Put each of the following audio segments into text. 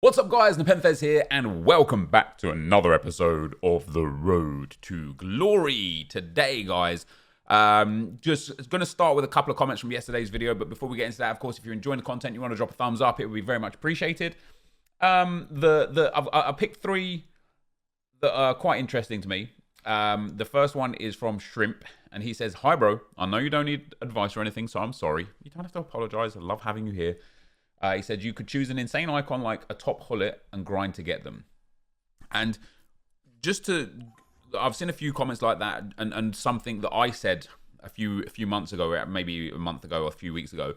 What's up, guys? NepentheZ here, and welcome back to another episode of The Road to Glory. Today, guys, just going to start with a couple of comments from yesterday's video, but before we get into that, of course, if you're enjoying the content, you want to drop a thumbs up, it would be very much appreciated. I picked three that are quite interesting to me. The first one is from Shrimp, and he says, "Hi, bro. I know you don't need advice or anything, so I'm sorry. You don't have to apologize. I love having you here. He said, you could choose an insane icon like a top hullet and grind to get them." And I've seen a few comments like that, and something that I said a few months ago, maybe a month ago or a few weeks ago.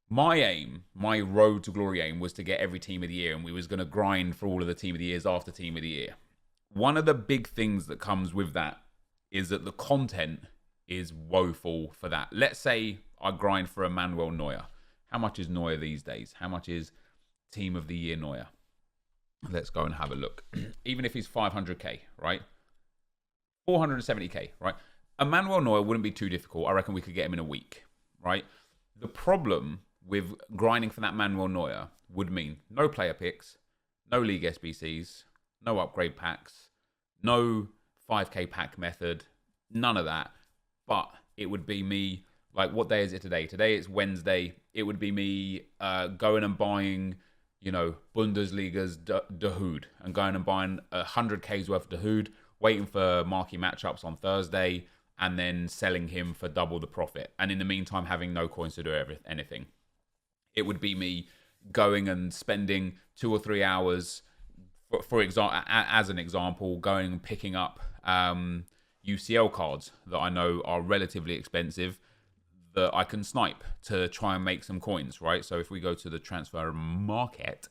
My road to glory aim was to get every team of the year, and we was going to grind for all of the team of the years after team of the year. One of the big things that comes with that is that the content is woeful for that. Let's say I grind for a Manuel Neuer. How much is Neuer these days? How much is Team of the Year Neuer? Let's go and have a look. Even if he's 500k, right? 470k, right? A Manuel Neuer wouldn't be too difficult. I reckon we could get him in a week, right? The problem with grinding for that Manuel Neuer would mean no player picks, no league SBCs, no upgrade packs, no 5k pack method, none of that. But it would be me... Like, what day is it today? Today it's Wednesday. It would be me going and buying, Bundesliga's Dahoud and going and buying 100k's worth of Dahoud, waiting for marquee matchups on Thursday, and then selling him for double the profit. And in the meantime, having no coins to do anything. It would be me going and spending 2 or 3 hours, as an example, going and picking up UCL cards that I know are relatively expensive, that I can snipe to try and make some coins, right? So if we go to the transfer market,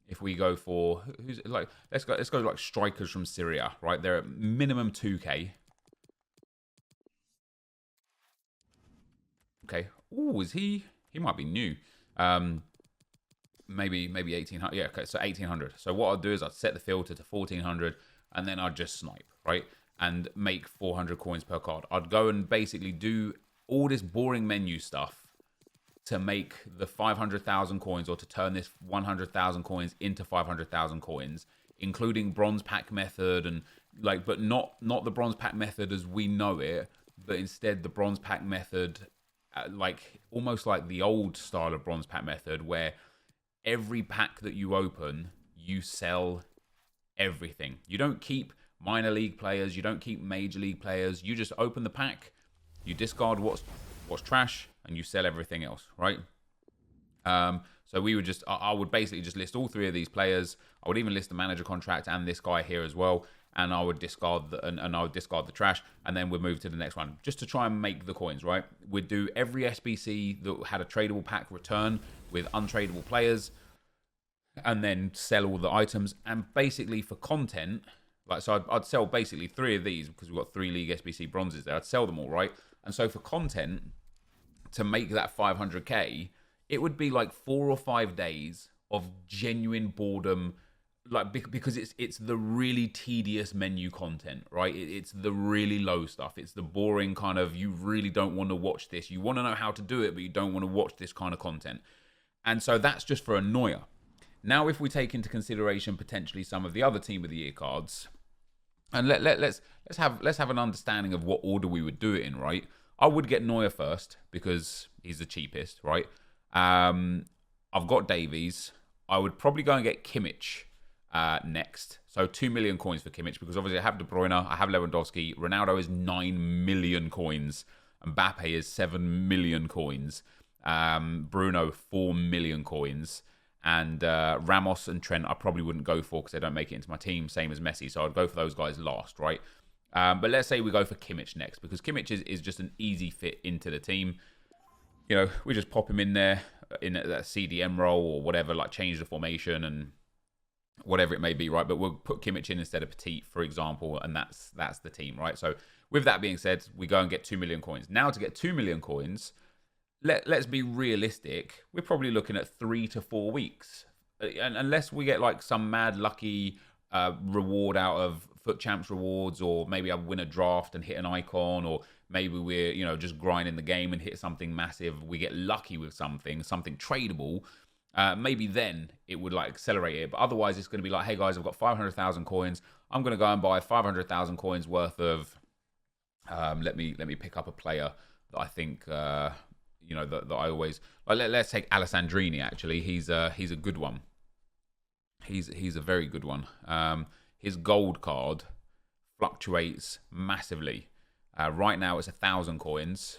if we go for let's go like strikers from Syria, right? They're at minimum 2k. Okay. Oh, is he might be new. Maybe 1800. Yeah, okay, so 1800. So what I'll do is I'll set the filter to 1400, and then I'll just snipe, right? And make 400 coins per card. I'd go and basically do all this boring menu stuff to make the 500,000 coins, or to turn this 100,000 coins into 500,000 coins, including bronze pack method, and but not the bronze pack method as we know it, but instead the bronze pack method, almost like the old style of bronze pack method, where every pack that you open, you sell everything. You don't keep minor league players, you don't keep major league players, you just open the pack, you discard what's trash, and you sell everything else, right? So we would I would basically just list all three of these players. I would even list the manager contract and this guy here as well, and I would discard I would discard the trash, and then we'd move to the next one just to try and make the coins, right? We'd do every SBC that had a tradable pack return with untradeable players, and then sell all the items. And basically for content, so I'd sell basically 3 of these because we've got 3 league SBC bronzes there. I'd sell them all, right? And so for content, to make that 500k, it would be like 4 or 5 days of genuine boredom, because it's the really tedious menu content, right? It's the really low stuff. It's the boring kind of, you really don't want to watch this. You want to know how to do it, but you don't want to watch this kind of content. And so that's just for a Neuer. Now, if we take into consideration potentially some of the other Team of the Year cards, and let's have an understanding of what order we would do it in, right? I would get Neuer first because he's the cheapest, right? I've got Davies. I would probably go and get Kimmich next. So 2 million coins for Kimmich, because obviously I have De Bruyne, I have Lewandowski. Ronaldo is 9 million coins. Mbappe is 7 million coins. Bruno, 4 million coins. And Ramos and Trent I probably wouldn't go for because they don't make it into my team, same as Messi. So I'd go for those guys last, right? But let's say we go for Kimmich next, because Kimmich is just an easy fit into the team. We just pop him in there in that CDM role or whatever, change the formation and whatever it may be, right? But we'll put Kimmich in instead of Petit, for example, and that's the team, right? So with that being said, we go and get 2 million coins. Now, to get 2 million coins, let's be realistic. We're probably looking at 3 to 4 weeks. And unless we get some mad lucky reward out of Foot Champs rewards, or maybe I win a draft and hit an icon, or maybe we're just grinding the game and hit something massive. We get lucky with something tradable. maybe then it would like accelerate it. But otherwise, it's going to be like, hey guys, I've got 500,000 coins. I'm going to go and buy 500,000 coins worth of. Let me pick up a player that I think that I always like. Let's take Alessandrini. Actually, he's a good one. He's a very good one. His gold card fluctuates massively. Right now it's 1,000 coins,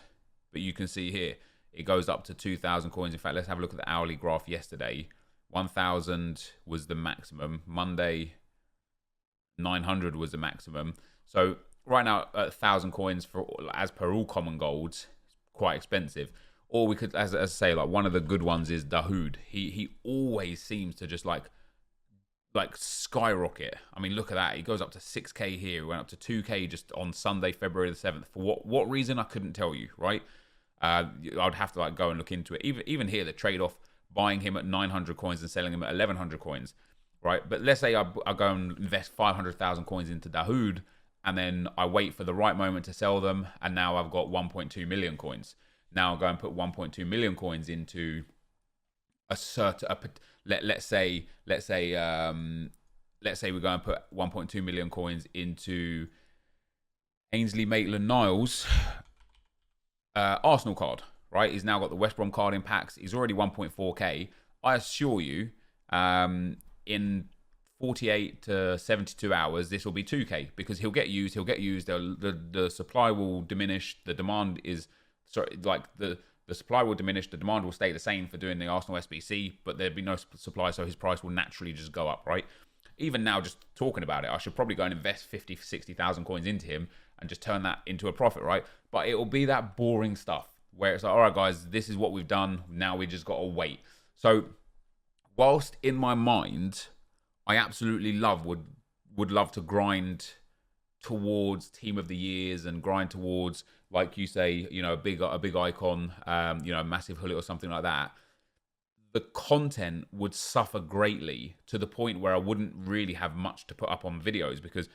but you can see here it goes up to 2,000 coins. In fact, let's have a look at the hourly graph yesterday. 1,000 was the maximum. Monday, 900 was the maximum. So right now, 1,000 coins for as per all common golds, quite expensive. Or we could, as I say, like one of the good ones is Dahoud. He always seems to just like skyrocket. I mean, look at that. He goes up to 6K here. He went up to 2K just on Sunday, February the 7th. For what reason, I couldn't tell you, right? I'd have to like go and look into it. Even here, the trade-off, buying him at 900 coins and selling him at 1,100 coins, right? But let's say I go and invest 500,000 coins into Dahoud, and then I wait for the right moment to sell them, and now I've got 1.2 million coins. Now I'll go and put 1.2 million coins into a certain, let's say we go and put 1.2 million coins into Ainsley Maitland-Niles Arsenal card, right? He's now got the West Brom card in packs. He's already 1.4k. I assure you, in 48 to 72 hours, this will be 2k because he'll get used. The supply will diminish. The demand is the supply will diminish. The demand will stay the same for doing the Arsenal SBC, but there'd be no supply, so his price will naturally just go up, right? Even now, just talking about it, I should probably go and invest 50, 60,000 coins into him and just turn that into a profit, right? But it will be that boring stuff where it's like, all right, guys, this is what we've done. Now we just got to wait. So whilst in my mind, I absolutely would love to grind towards team of the years and grind towards, like you say, a big icon, a massive hullet or something like that. The content would suffer greatly to the point where I wouldn't really have much to put up on videos because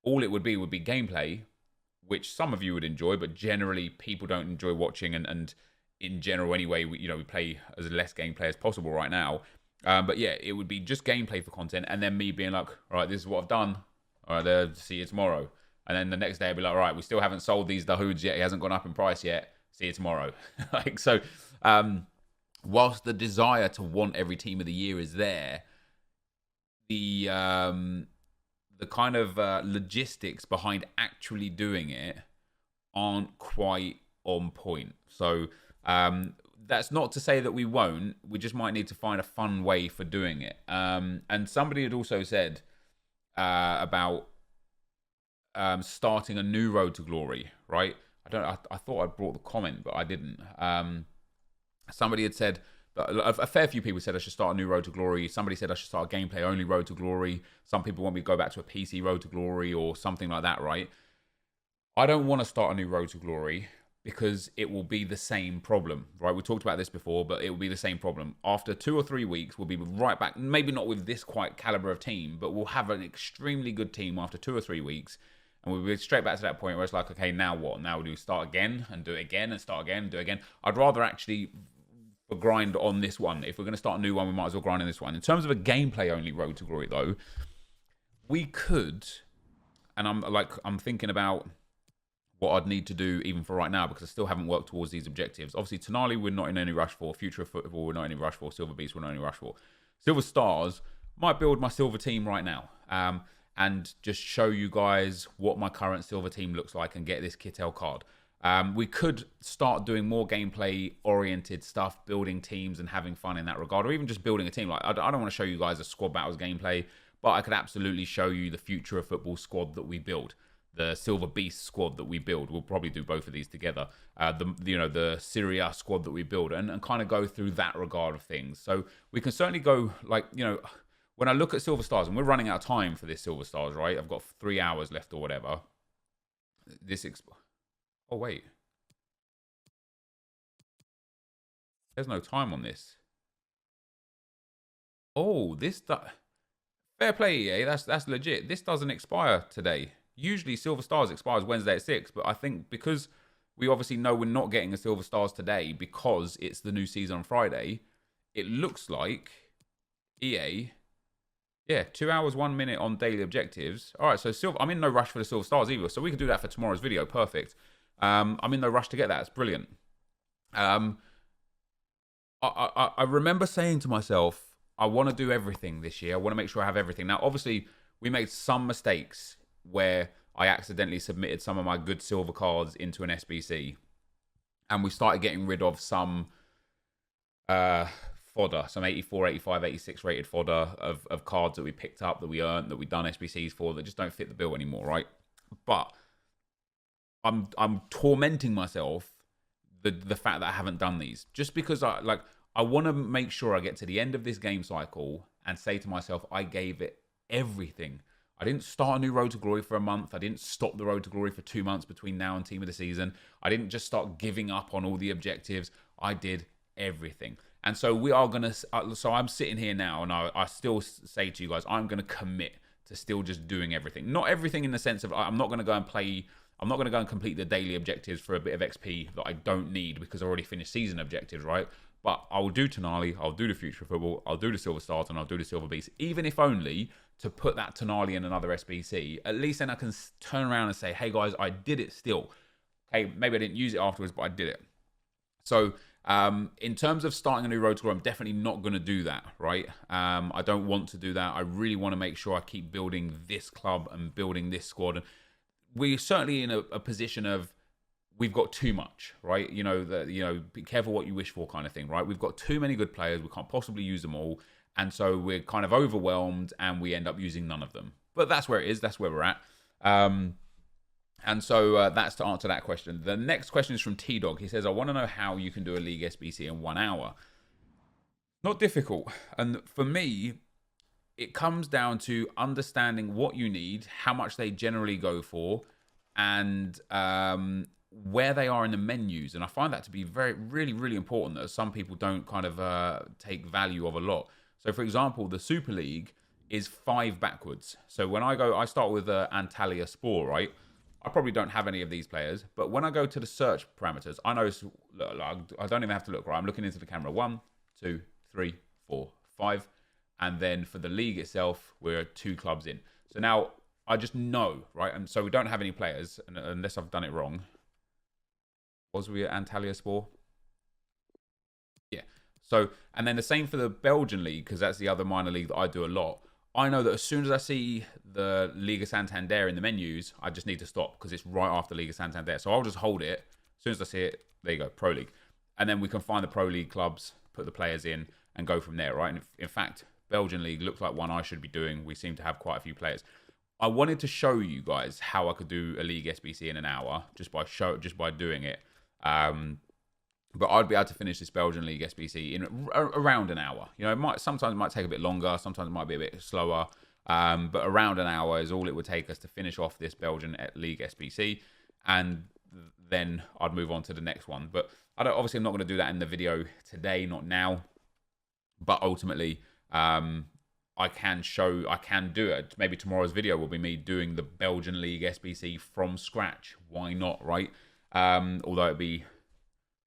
all it would be gameplay, which some of you would enjoy, but generally people don't enjoy watching. And in general, anyway, we play as less gameplay as possible right now. But yeah, it would be just gameplay for content, and then me being like, all right, this is what I've done. All right, there, see you tomorrow. And then the next day I'd be like, all right, we still haven't sold these Dahoods yet. He hasn't gone up in price yet. See you tomorrow. Whilst the desire to want every team of the year is there, the kind of logistics behind actually doing it aren't quite on point. So that's not to say that we won't. We just might need to find a fun way for doing it. And somebody had also said about starting a new Road to Glory, right? I thought I brought the comment, but I didn't. Somebody had said, a fair few people said I should start a new Road to Glory. Somebody said I should start a gameplay-only Road to Glory. Some people want me to go back to a PC Road to Glory or something like that, right? I don't want to start a new Road to Glory because it will be the same problem, right? We talked about this before, but it will be the same problem. After 2 or 3 weeks, we'll be right back. Maybe not with this quite caliber of team, but we'll have an extremely good team after 2 or 3 weeks. And we'll be straight back to that point where it's like, okay, now what? Now we do start again and do it again and start again and do it again. I'd rather actually grind on this one. If we're going to start a new one, we might as well grind on this one. In terms of a gameplay-only Road to Glory, though, we could, and I'm thinking about what I'd need to do even for right now because I still haven't worked towards these objectives. Obviously, Tonali we're not in any rush for. Future of Football we're not in any rush for. Silver Beast we're not in any rush for. Silver Stars might build my silver team right now. And just show you guys what my current silver team looks like and get this Kittel card. We could start doing more gameplay-oriented stuff, building teams and having fun in that regard, or even just building a team. Like I don't want to show you guys a squad battles gameplay, but I could absolutely show you the Future of Football squad that we build, the Silver Beast squad that we build. We'll probably do both of these together. The Syria squad that we build, and kind of go through that regard of things. So we can certainly go when I look at Silver Stars, and we're running out of time for this Silver Stars, right? I've got 3 hours left or whatever. Oh, wait. There's no time on this. Oh, fair play, EA. That's legit. This doesn't expire today. Usually Silver Stars expires Wednesday at 6, but I think because we obviously know we're not getting a Silver Stars today because it's the new season on Friday, it looks like EA, yeah, 2 hours, 1 minute on daily objectives. All right, so silver, I'm in no rush for the silver stars either, so we can do that for tomorrow's video. Perfect. I'm in no rush to get that. It's brilliant. I remember saying to myself, I want to do everything this year. I want to make sure I have everything. Now, obviously, we made some mistakes where I accidentally submitted some of my good silver cards into an SBC, and we started getting rid of some fodder, some 84, 85, 86 rated fodder of cards that we picked up, that we earned, that we done SBCs for, that just don't fit the bill anymore, right? But I'm tormenting myself the fact that I haven't done these, just because I want to make sure I get to the end of this game cycle and say to myself, I gave it everything. I didn't start a new Road to Glory for a month. I didn't stop the Road to Glory for 2 months between now and Team of the Season. I didn't just start giving up on all the objectives. I did everything. And so we are going to, so I'm sitting here now, and I still say to you guys, I'm going to commit to still just doing everything. Not everything in the sense of I'm not going to go and play, I'm not going to go and complete the daily objectives for a bit of XP that I don't need because I already finished season objectives, right? But I will do Tonali, I'll do the Future Football, I'll do the Silver Stars, and I'll do the Silver Beast, even if only to put that Tonali in another SBC. At least then I can turn around and say, hey guys, I did it still. Hey, maybe I didn't use it afterwards, but I did it. So in terms of starting a new Road to Glory, I'm definitely not going to do that, right? I don't want to do that. I really want to make sure I keep building this club and building this squad. And we're certainly in a position of, we've got too much, right? Be careful what you wish for kind of thing, right? We've got too many good players. We can't possibly use them all. And so we're kind of overwhelmed and we end up using none of them. But that's where it is. That's where we're at. And so that's to answer that question. The next question is from T-Dog. He says, I want to know how you can do a League SBC in 1 hour. Not difficult. And for me, it comes down to understanding what you need, how much they generally go for, and where they are in the menus. And I find that to be really, really important, that some people don't kind of take value of a lot. So, for example, the Super League is 5 backwards. So when I start with Antalya Spore, right? I probably don't have any of these players, but when I go to the search parameters, I know, I don't even have to look, right? I'm looking into the camera. 1, 2, 3, 4, 5. And then for the league itself, we're 2 clubs in. So now I just know, right? And so we don't have any players, unless I've done it wrong. Was we at Antalya Spore? Yeah. So, and then the same for the Belgian league, because that's the other minor league that I do a lot. I know that as soon as I see the Liga Santander in the menus, I just need to stop because it's right after Liga Santander. So I'll just hold it. As soon as I see it, there you go, Pro League. And then we can find the Pro League clubs, put the players in, and go from there, right? And in fact, Belgian League looks like one I should be doing. We seem to have quite a few players. I wanted to show you guys how I could do a League SBC in an hour just by doing it. But I'd be able to finish this Belgian League SBC in around an hour. You know, sometimes it might take a bit longer. Sometimes it might be a bit slower. But around an hour is all it would take us to finish off this Belgian League SBC. And then I'd move on to the next one. But obviously, I'm not going to do that in the video today, not now. But ultimately, I can do it. Maybe tomorrow's video will be me doing the Belgian League SBC from scratch. Why not, right? Although it'd be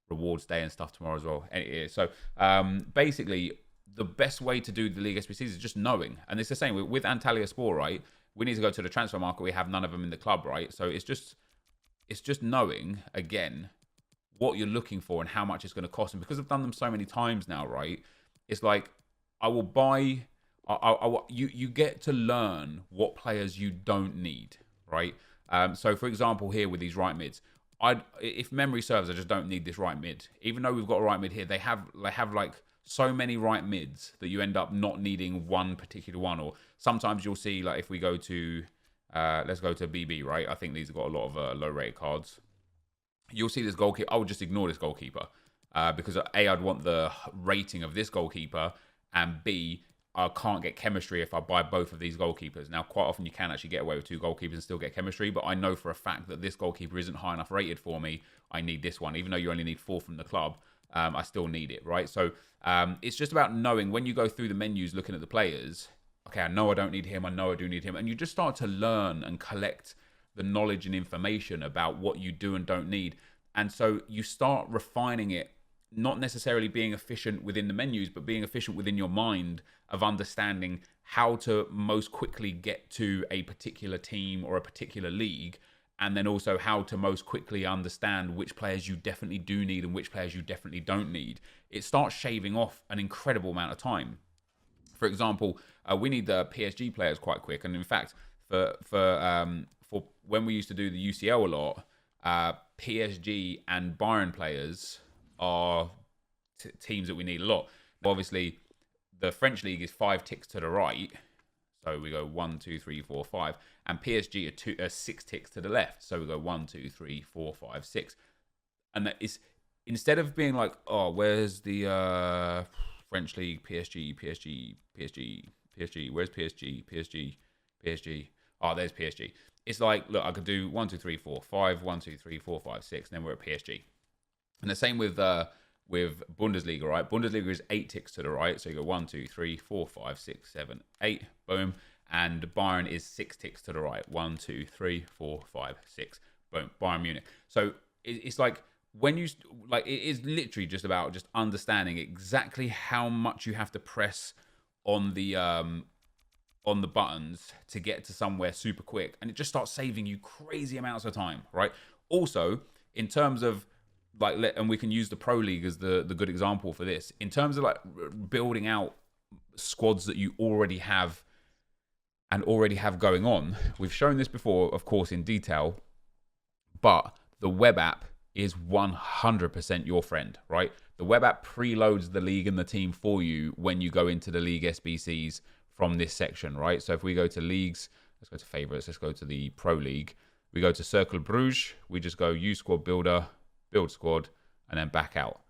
rewards day and stuff tomorrow as well. So basically, the best way to do the League SBCs is just knowing. And it's the same with Antalya Spore, right? We need to go to the transfer market. We have none of them in the club, right? So it's just knowing, again, what you're looking for and how much it's going to cost. And because I've done them so many times now, right? It's like I will buy. You get to learn what players you don't need, right? So for example, here with these right mids, if memory serves, I just don't need this right mid. Even though we've got a right mid here, they have like so many right mids that you end up not needing one particular one. Or sometimes you'll see, like if we go to, let's go to BB, right? I think these have got a lot of low rate cards. You'll see this goalkeeper. I would just ignore this goalkeeper because A, I'd want the rating of this goalkeeper, and B, I can't get chemistry if I buy both of these goalkeepers. Now, quite often you can actually get away with 2 goalkeepers and still get chemistry, but I know for a fact that this goalkeeper isn't high enough rated for me. I need this one. Even though you only need 4 from the club, I still need it, right? So it's just about knowing when you go through the menus, looking at the players, okay, I know I don't need him. I know I do need him. And you just start to learn and collect the knowledge and information about what you do and don't need. And so you start refining it not necessarily being efficient within the menus, but being efficient within your mind of understanding how to most quickly get to a particular team or a particular league, and then also how to most quickly understand which players you definitely do need and which players you definitely don't need. It starts shaving off an incredible amount of time. For example, we need the PSG players quite quick, and in fact, for when we used to do the UCL a lot, PSG and Bayern players are teams that we need a lot. Obviously, the French league is 5 ticks to the right, so we go 1, 2, 3, 4, 5, and PSG are 6 ticks to the left, so we go 1, 2, 3, 4, 5, 6, and that is, instead of being like, oh, where's the French league, PSG, where's PSG? Oh, there's PSG. It's like, look, I could do 1, 2, 3, 4, 5, 1, 2, 3, 4, 5, 6, and then we're at PSG. And the same with Bundesliga, right? Bundesliga is 8 ticks to the right, so you go 1, 2, 3, 4, 5, 6, 7, 8, boom. And Bayern is 6 ticks to the right, 1, 2, 3, 4, 5, 6, boom. Bayern Munich. So it's like, when you like, it is literally just about just understanding exactly how much you have to press on the buttons to get to somewhere super quick, and it just starts saving you crazy amounts of time, right? Also, in terms of like, and we can use the Pro League as the good example for this, in terms of like building out squads that you already have going on. We've shown this before, of course, in detail, but the web app is 100% your friend, right? The web app preloads the league and the team for you when you go into the league SBCs from this section, right? So if we go to leagues, let's go to favorites, let's go to the Pro League. We go to Circle Bruges, we just go use squad builder, build squad, and then back out.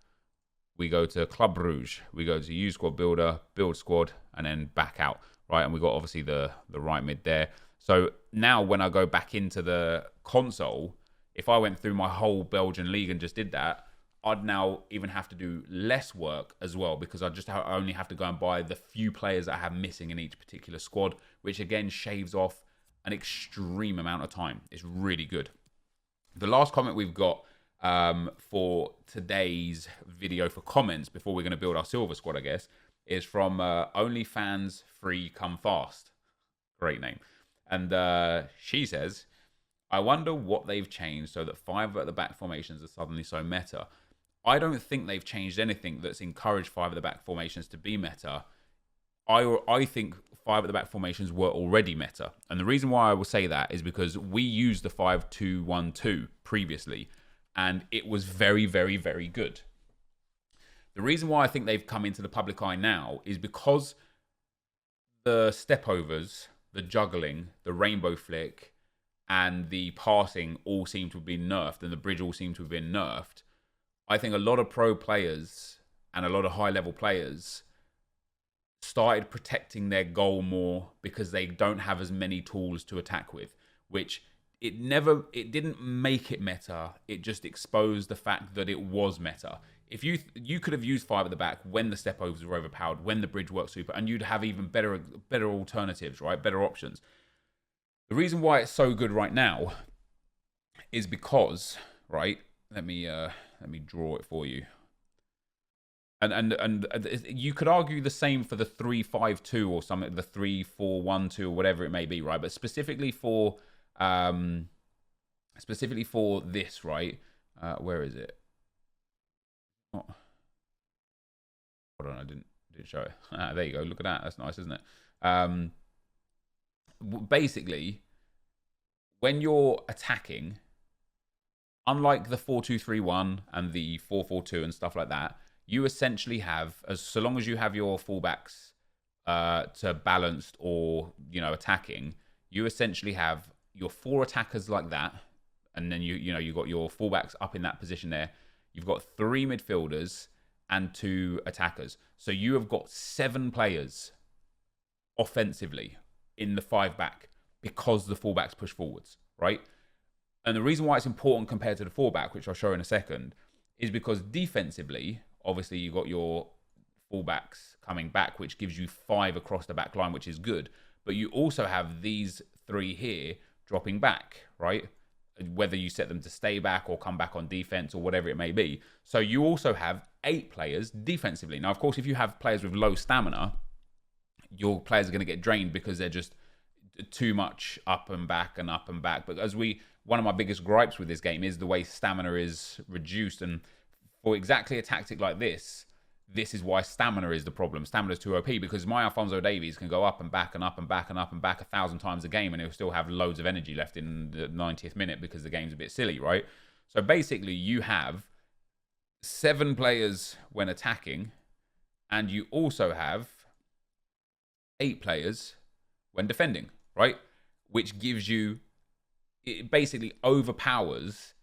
We go to Club Bruges, we go to use squad builder, build squad, and then back out, right? And we got obviously the right mid there. So now when I go back into the console, if I went through my whole Belgian league and just did that, I'd now even have to do less work as well, because I only have to go and buy the few players that I have missing in each particular squad, which again shaves off an extreme amount of time. It's really good. The last comment we've got for today's video for comments before we're going to build our silver squad, I guess, is from OnlyFans Free Come Fast. Great name. And she says, I wonder what they've changed so that 5 at the back formations are suddenly so meta. I don't think they've changed anything that's encouraged 5 at the back formations to be meta. I think 5 at the back formations were already meta. And the reason why I will say that is because we used the 5-2-1-2 previously, and it was very, very, very good. The reason why I think they've come into the public eye now is because the step overs, the juggling, the rainbow flick, and the passing all seem to have been nerfed, and the bridge all seem to have been nerfed. I think a lot of pro players and a lot of high-level players started protecting their goal more because they don't have as many tools to attack with, which it didn't make it meta. It just exposed the fact that it was meta. If you could have used 5 at the back when the step overs were overpowered, when the bridge worked super, and you'd have even better alternatives, right? Better options. The reason why it's so good right now is because, right? Let me draw it for you. And you could argue the same for the 3-5-2 or something, the 3-4-1-2 or whatever it may be, right? But specifically for this, right? Where is it? Oh. Hold on, I didn't show it. There you go. Look at that. That's nice, isn't it? Basically, when you're attacking, unlike the 4-2-3-1 and the 4-4-2 and stuff like that, you essentially have, so long as you have your fullbacks to balanced or attacking, you essentially have your 4 attackers like that, and then you got your fullbacks up in that position there. You've got 3 midfielders and 2 attackers, so you have got 7 players offensively in the 5 back because the fullbacks push forwards, right? And the reason why it's important compared to the 4 back, which I'll show in a second, is because defensively, obviously you got your fullbacks coming back, which gives you 5 across the back line, which is good. But you also have these 3 here dropping back, right? Whether you set them to stay back or come back on defense or whatever it may be. So you also have 8 players defensively. Now, of course, if you have players with low stamina, your players are going to get drained because they're just too much up and back and up and back. But one of my biggest gripes with this game is the way stamina is reduced. And for exactly a tactic like this is why stamina is the problem. Stamina is too OP because my Alphonso Davies can go up and back and up and back and up and back 1,000 times a game and he'll still have loads of energy left in the 90th minute because the game's a bit silly, right? So basically you have 7 players when attacking and you also have 8 players when defending, right? Which gives you, it basically overpowers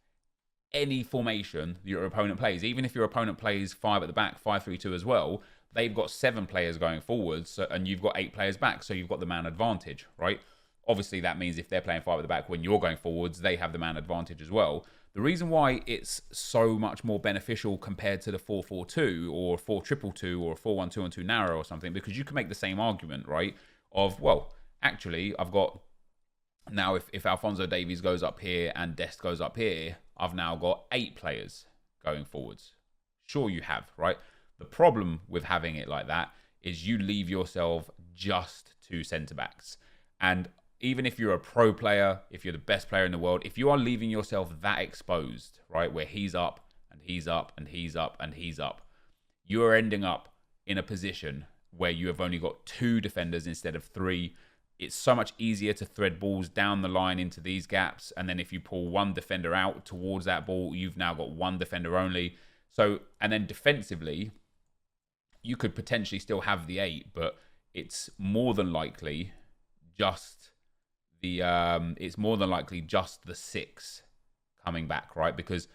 any formation your opponent plays. Even if your opponent plays 5 at the back, 5-3-2 as well, they've got 7 players going forwards and you've got 8 players back, so you've got the man advantage, right? Obviously, that means if they're playing 5 at the back when you're going forwards, they have the man advantage as well. The reason why it's so much more beneficial compared to the 4-4-2 or 4-2-2 or 4-1-2-1-2 narrow or something, because you can make the same argument, right? Of, well, actually, I've got now if Alphonso Davies goes up here and Dest goes up here, I've now got 8 players going forwards. Sure, you have, right? The problem with having it like that is you leave yourself just 2 centre-backs. And even if you're a pro player, if you're the best player in the world, if you are leaving yourself that exposed, right, where he's up and he's up and he's up and he's up, you are ending up in a position where you have only got 2 defenders instead of 3. It's so much easier to thread balls down the line into these gaps. And then if you pull 1 defender out towards that ball, you've now got 1 defender only. So, and then defensively, you could potentially still have the 8, but it's more than likely just the 6 coming back, right? Because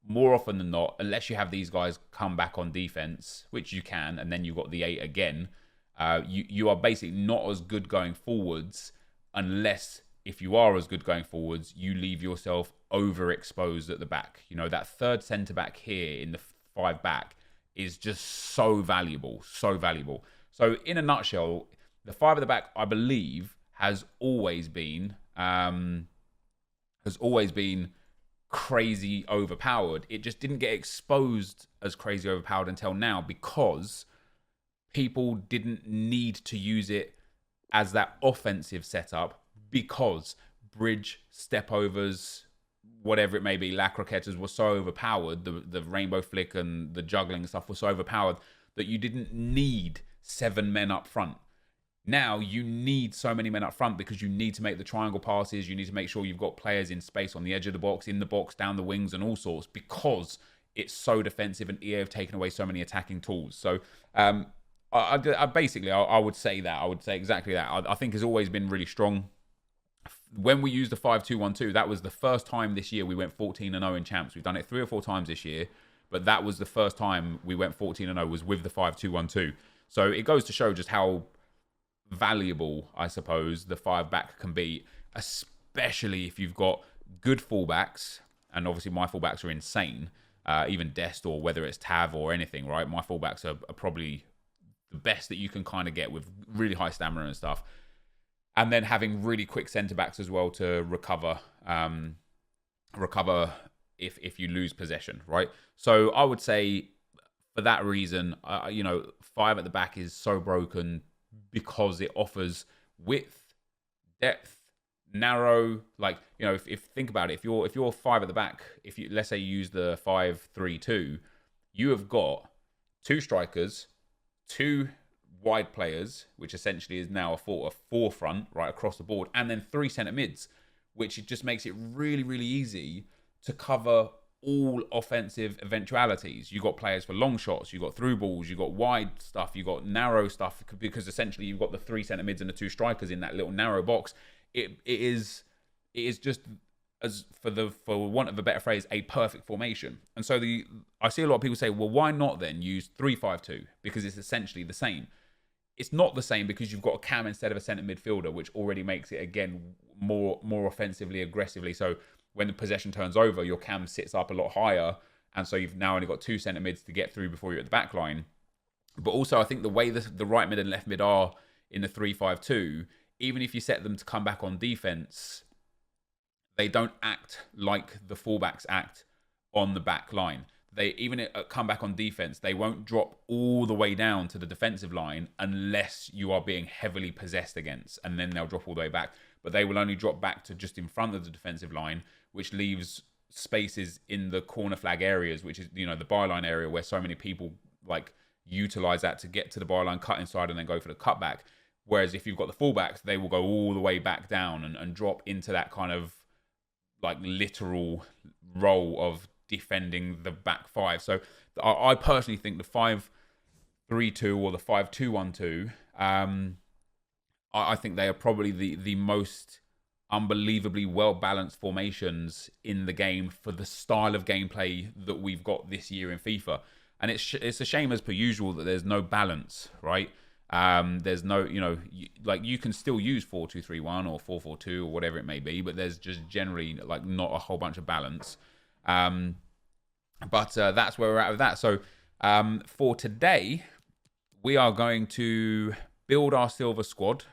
more often than not, unless you have these guys come back on defense, which you can, and then you've got the 8 again, you are basically not as good going forwards unless, if you are as good going forwards, you leave yourself overexposed at the back. You know, that third centre-back here in the 5 back is just so valuable, so valuable. So in a nutshell, the 5 at the back, I believe, has always been crazy overpowered. It just didn't get exposed as crazy overpowered until now because people didn't need to use it as that offensive setup because bridge, stepovers, whatever it may be, La Croquetas were so overpowered, the rainbow flick and the juggling stuff was so overpowered that you didn't need 7 men up front. Now you need so many men up front because you need to make the triangle passes. You need to make sure you've got players in space on the edge of the box, in the box, down the wings and all sorts because it's so defensive and EA have taken away so many attacking tools. So I basically would say that. I would say exactly that. I think it's always been really strong. When we used the 5-2-1-2, that was the first time this year we went 14-0 in champs. We've done it 3 or 4 times this year, but that was the first time we went 14-0 was with the 5-2-1-2. So it goes to show just how valuable, I suppose, the 5 back can be, especially if you've got good fullbacks. And obviously my fullbacks are insane, even Dest or whether it's Tav or anything, right? My fullbacks are probably the best that you can kind of get with really high stamina and stuff. And then having really quick centre backs as well to recover if you lose possession, right? So I would say for that reason, 5 at the back is so broken because it offers width, depth, narrow. Like, you know, if think about it, if you're 5 at the back, if you, let's say you use the 5-3-2, you have got 2 strikers, 2 wide players, which essentially is now a forefront right across the board, and then 3 centre mids, which it just makes it really, really easy to cover all offensive eventualities. You got players for long shots, you got through balls, you got wide stuff, you got narrow stuff, because essentially you've got the 3 centre mids and the 2 strikers in that little narrow box. It is just, as for want of a better phrase, a perfect formation. And so I see a lot of people say, well, why not then use 3-5-2? Because it's essentially the same. It's not the same because you've got a cam instead of a centre midfielder, which already makes it, again, more offensively, aggressively. So when the possession turns over, your cam sits up a lot higher. And so you've now only got 2 centre mids to get through before you're at the back line. But also, I think the way the right mid and left mid are in the 3-5-2, even if you set them to come back on defence, they don't act like the fullbacks act on the back line. they even at comeback on defense, they won't drop all the way down to the defensive line unless you are being heavily possessed against, and then they'll drop all the way back. But they will only drop back to just in front of the defensive line, which leaves spaces in the corner flag areas, which is, you know, the byline area where so many people like utilize that to get to the byline, cut inside, and then go for the cutback. Whereas if you've got the fullbacks, they will go all the way back down and drop into that kind of like literal role of defending the back five. So I personally think the 5-3-2 or the 5-2-1-2, I think they are probably the most unbelievably well-balanced formations in the game for the style of gameplay that we've got this year in FIFA. And it's a shame, as per usual, that there's no balance, right? There's no, you know, like you can still use 4-2-3-1 or 4-4-2 or whatever it may be, but there's just generally like not a whole bunch of balance. But that's where we're at with that. So for today, we are going to build our silver squad.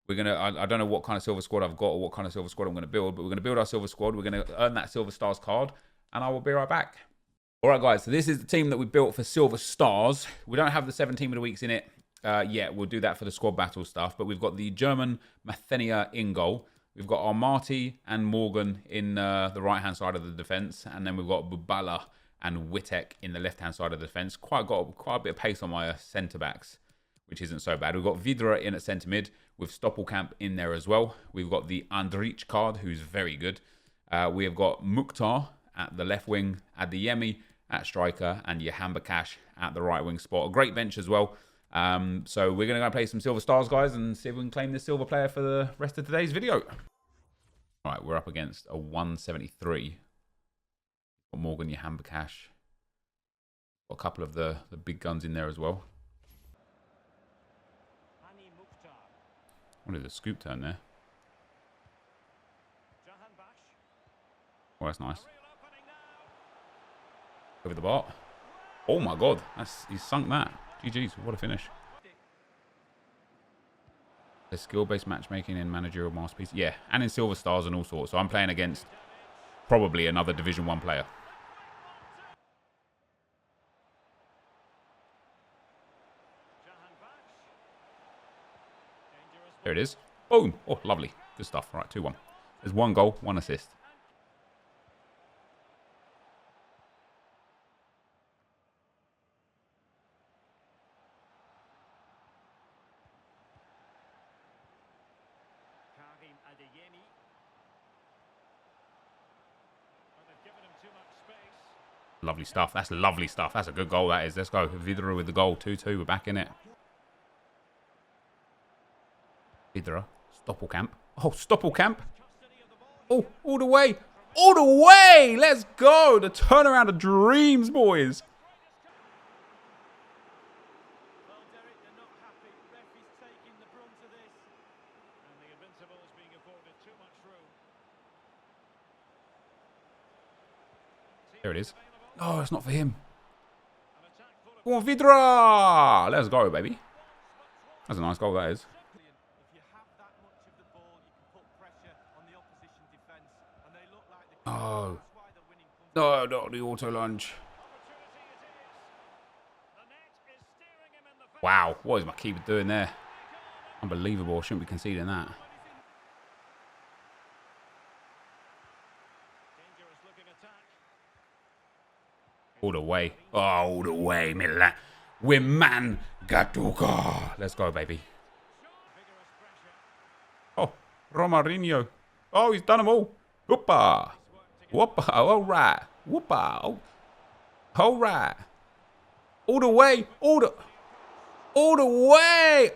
We're going to, I don't know what kind of silver squad I've got or what kind of silver squad I'm going to build, but we're going to build our silver squad. We're going to earn that silver stars card, and I will be right back. All right, guys, so this is the team that we built for silver stars. We don't have the 7 team of the weeks in it yet. We'll do that for the squad battle stuff, but we've got the German NepentheZ in goal. We've got our Marty and Morgan in the right-hand side of the defence, and then we've got Bubala and Wittek in the left-hand side of the defence. Quite a bit of pace on my centre-backs, which isn't so bad. We've got Vidra in at centre-mid with Stoppelkamp in there as well. We've got the Andrich card, who's very good. We have got Mukhtar at the left wing, Adeyemi at striker, and Yahamba at the right wing spot. A great bench as well. So we're going to go play some silver stars, guys, and see if we can claim this silver player for the rest of today's video. All right, we're up against a 173. Got Morgan, Yahamba. Got a couple of the big guns in there as well. What is a scoop turn there? Oh, that's nice. Over the bar. Oh my god, he's sunk that. GG's, what a finish. There's skill-based matchmaking in managerial masterpiece. Yeah, and in silver stars and all sorts. So I'm playing against probably another Division 1 player. There it is. Boom. Oh, lovely. Good stuff. All right, 2-1. There's 1 goal, 1 assist. Lovely stuff. That's lovely stuff. That's a good goal, that is. Let's go. Vidra with the goal. 2-2. We're back in it. Vidra. Stoppelkamp. Oh, Stoppelkamp. Oh, all the way. All the way. Let's go. The turnaround of dreams, boys. There it is. Oh, it's not for him. Come on, Vidra! Let's go, baby. That's a nice goal, that is. Oh. No, not the auto lunge. Wow, what is my keeper doing there? Unbelievable. Shouldn't be conceding that. All the way. Oh, all the way, Milan. Wiman Gatuka. Let's go, baby. Oh, Romarinho. Oh, he's done them all. Whoopa. Whoopa. All right. Whoopa. Oh. All right. All the way. All the way.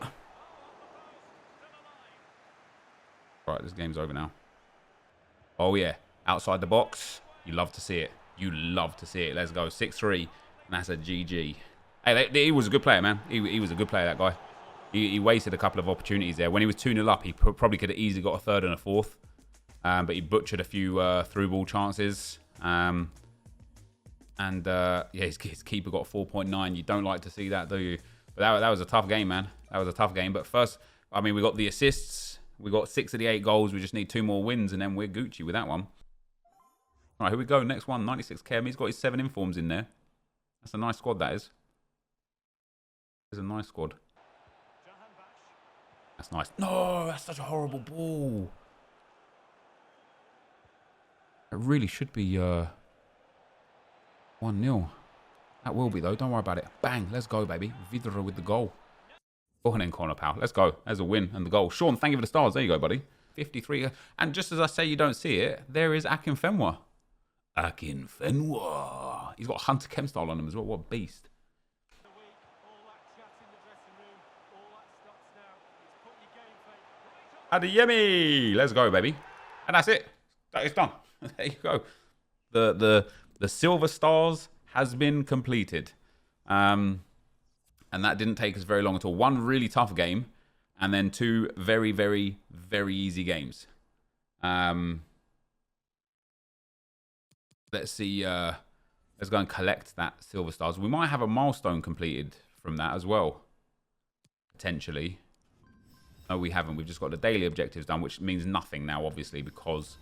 Right, this game's over now. Oh, yeah. Outside the box. You love to see it. You love to see it. Let's go. 6-3. And that's a GG. Hey, he was a good player, man. He was a good player, that guy. He wasted a couple of opportunities there. When he was 2-0 up, he probably could have easily got a third and a fourth. But he butchered a few through ball chances. Yeah, his keeper got 4.9. You don't like to see that, do you? But that was a tough game, man. That was a tough game. But first, I mean, we got the assists. We got 6 of the 8 goals. We just need 2 more wins, and then we're Gucci with that one. Right, here we go. Next one, 96 Kem. He's got his 7 informs in there. That's a nice squad, that is. It's a nice squad. That's nice. No, that's such a horrible ball. It really should be 1-0. That will be, though. Don't worry about it. Bang. Let's go, baby. Vidra with the goal. Go on in, corner, pal. Let's go. There's a win and the goal. Sean, thank you for the stars. There you go, buddy. 53. And just as I say you don't see it, there is Akinfenwa. Akinfenwa. He's got Hunter Kemp style on him as well. What a beast. Adeyemi. Let's go, baby. And that's it. That is done. There you go. The Silver Stars has been completed. And that didn't take us very long at all. One really tough game, and then 2 very, very, very easy games. Let's see. Let's go and collect that Silver Stars. We might have a milestone completed from that as well, potentially. No, we haven't. We've just got the daily objectives done, which means nothing now, obviously, because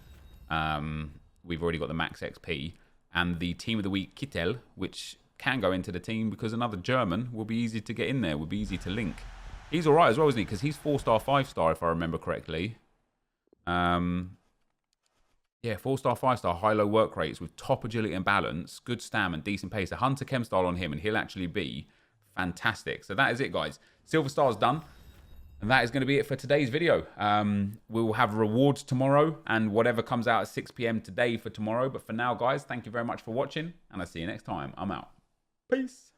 we've already got the max XP. And the Team of the Week, Kittel, which can go into the team because another German will be easy to get in there, will be easy to link. He's all right as well, isn't he? Because he's 4-star, 5-star, if I remember correctly. Yeah, 4-star, 5-star, high-low work rates with top agility and balance, good stam and decent pace. A Hunter Chem style on him, and he'll actually be fantastic. So that is it, guys. Silver Star's done. And that is going to be it for today's video. We will have rewards tomorrow and whatever comes out at 6 PM today for tomorrow. But for now, guys, thank you very much for watching. And I'll see you next time. I'm out. Peace.